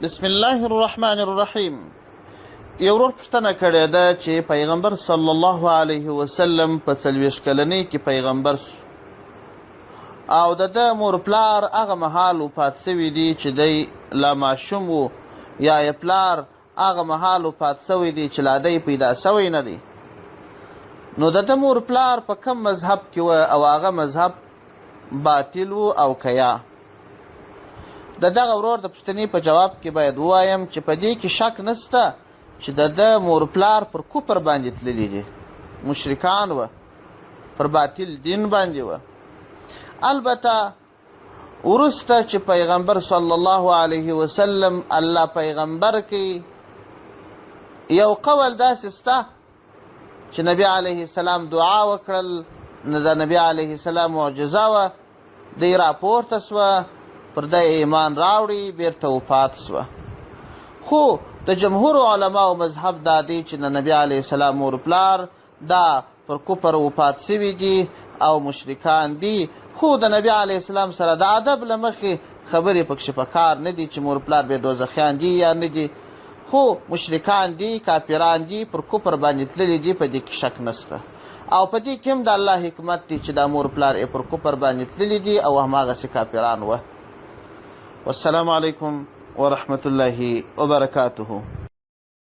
بسم الله الرحمن الرحیم. یو ورور پوښتنه کړې ده چې پیغمبر صلی الله علیه وسلم په 40 کلنۍ کې پیغمبر شو او د ده مور پلار هغه مهال وفات سوي دي چې دی لا ماشوم و، یا یې پلار هغه مهال وفات سوی دی چې لا دی پیدا سوی نه دی. نو د ده مور پلار په کم مذهب کې و او هغه مذهب باطل و او کیا؟ د دغه ورور د پوښتنې په جواب کې باید ووایم چې په دې کې شک نشته چې د ده مور پلار پر کفر باندې تللي دي، مشرکان وه، پر باطل دین باندې وه. البته وروسته چې پیغمبر صلی الله علیه وسلم الله پیغمبر کې یو قول داسې سته چې نبی علیه السلام دعا وکړل، نو د نبی علیه السلام معجزه وه، دی راپورته سوه، پر دی ایمان راوړي، بیرته وفات سوه. خو د جمهور علماو مذهب دا دی چې د نبی علیه السلام مور پلار دا پر کفر وفات سوي دي او مشرکان دي. خو د نبی علیه السلام سره د ادب له مخې خبرې پکښې په کار نه دي چې مور پلار به دوزخیان دي یا نه دي، خو مشرکان دي، کافران دي، پر کفر باندې تللي دي، په دې کې شک نشته. او په دې کې هم د الله حکمت دی چې دا مور پلار یې پر کفر باندې تللي دي او هماغسې کافران وه. والسلام علیکم ورحمة الله وبرکاته.